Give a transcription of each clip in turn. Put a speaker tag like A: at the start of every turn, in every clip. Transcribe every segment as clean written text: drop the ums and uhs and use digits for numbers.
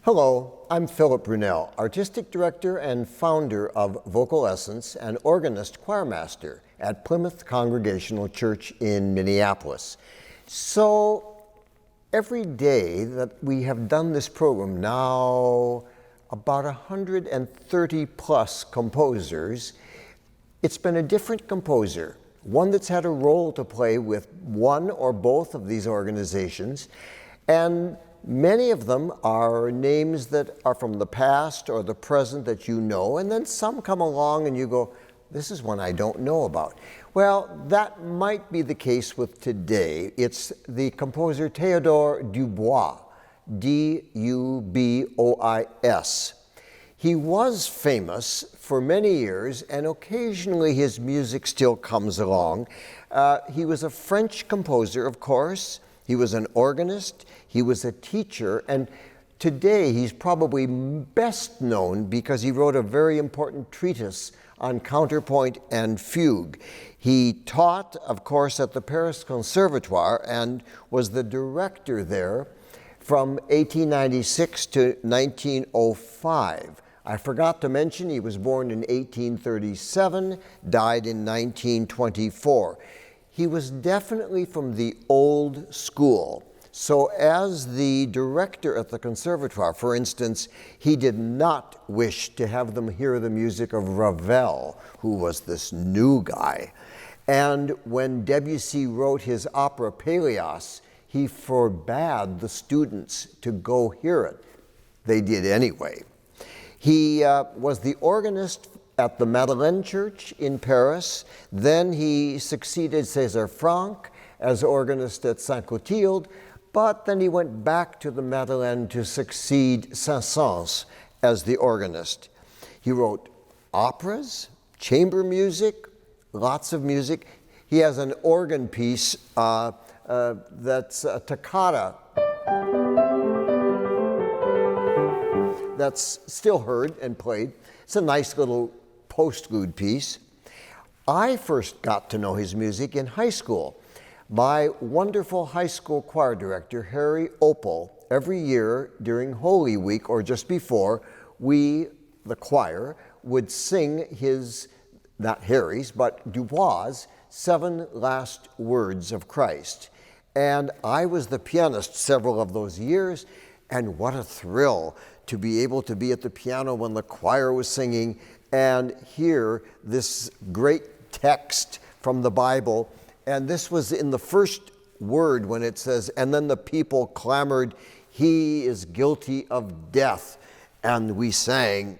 A: Hello, I'm Philip Brunelle, Artistic Director and founder of Vocal Essence and organist choirmaster at Plymouth Congregational Church in Minneapolis. So every day that we have done this program, now about 130 plus composers, it's been a different composer, one that's had a role to play with one or both of these organizations, and many of them are names that are from the past or the present that you know, and then some come along and you go, this is one I don't know about. Well, that might be the case with today. It's the composer Theodore Dubois, D-U-B-O-I-S. He was famous for many years, and occasionally his music still comes along. He was a French composer, of course. He was an organist, he was a teacher, and today he's probably best known because he wrote a very important treatise on counterpoint and fugue. He taught, of course, at the Paris Conservatoire and was the director there from 1896 to 1905. I forgot to mention he was born in 1837, died in 1924. He was definitely from the old school. So as the director at the Conservatoire, for instance, he did not wish to have them hear the music of Ravel, who was this new guy. And when Debussy wrote his opera Pélias, he forbade the students to go hear it. They did anyway. He was the organist at the Madeleine Church in Paris. Then he succeeded César Franck as organist at Saint-Clotilde, but then he went back to the Madeleine to succeed Saint-Saëns as the organist. He wrote operas, chamber music, lots of music. He has an organ piece that's a toccata that's still heard and played. It's a nice little postlude piece. I first got to know his music in high school. My wonderful high school choir director, Harry Opel, every year during Holy Week or just before, we, the choir, would sing his, not Harry's, but Dubois' 7 Last Words of Christ. And I was the pianist several of those years, and what a thrill to be able to be at the piano when the choir was singing and hear this great text from the Bible. And this was in the first word when it says, and then the people clamored, he is guilty of death. And we sang,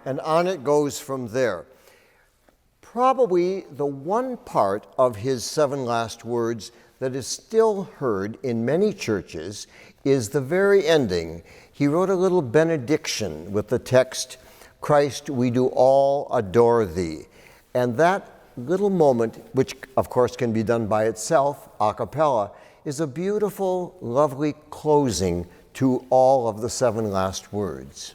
A: and on it goes from there. Probably the one part of his 7 Last Words that is still heard in many churches is the very ending. He wrote a little benediction with the text, Christ, we do all adore thee. And that little moment, which of course can be done by itself, a cappella, is a beautiful, lovely closing to all of the 7 Last Words.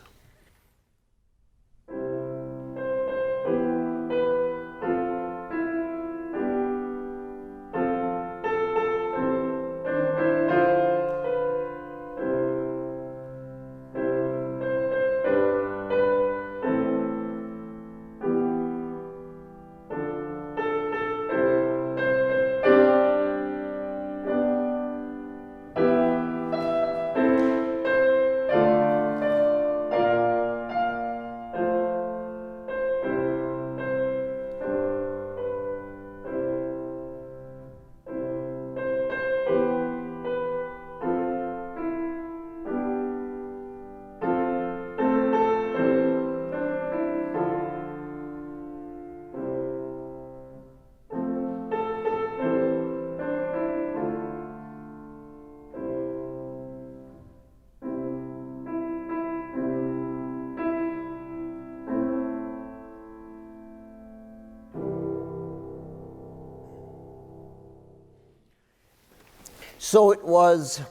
A: So it was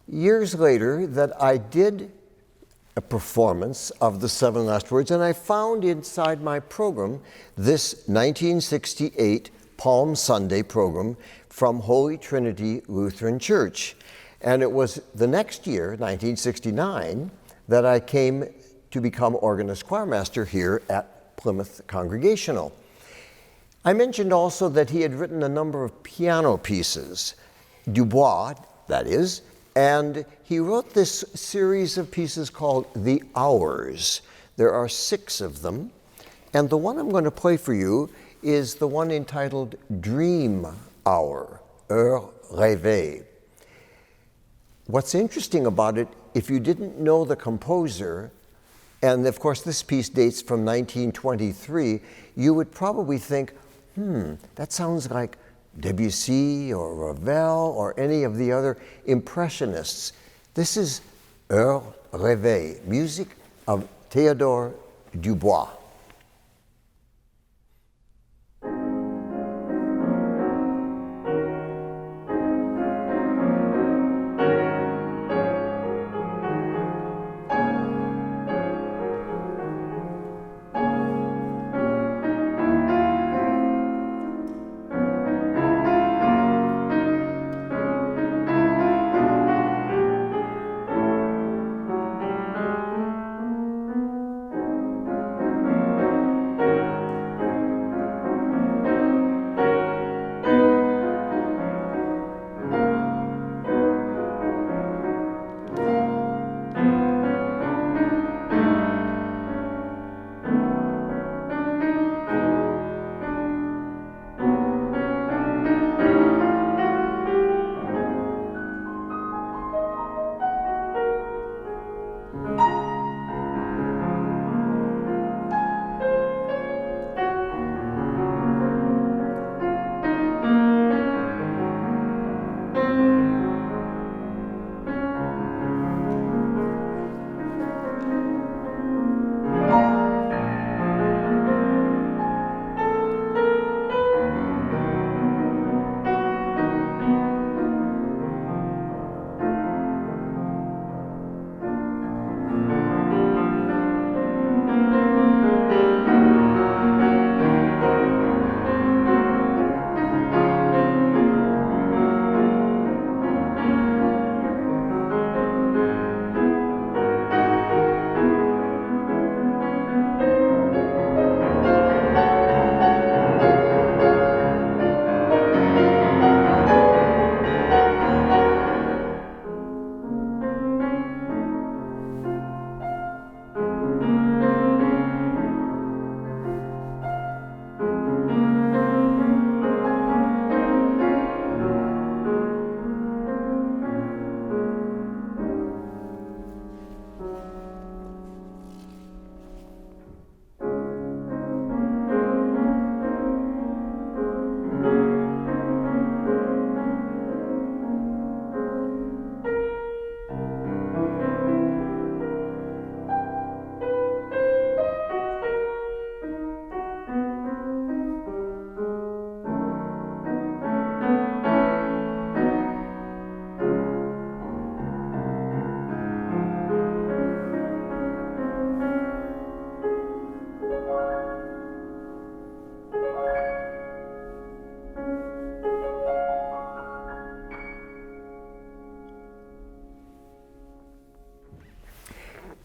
A: years later that I did a performance of the Seven Last Words, and I found inside my program this 1968 Palm Sunday program from Holy Trinity Lutheran Church. And it was the next year, 1969, that I came to become organist choirmaster here at Plymouth Congregational. I mentioned also that he had written a number of piano pieces, Dubois, that is, and he wrote this series of pieces called The Hours. There are 6 of them, and the one I'm going to play for you is the one entitled Dream Hour, Heure Rêvée. What's interesting about it, if you didn't know the composer, and of course this piece dates from 1923, you would probably think, that sounds like Debussy or Ravel or any of the other Impressionists. This is Heure Rêvée, music of Theodore Dubois.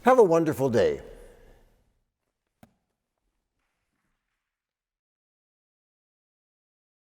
A: Have a wonderful day.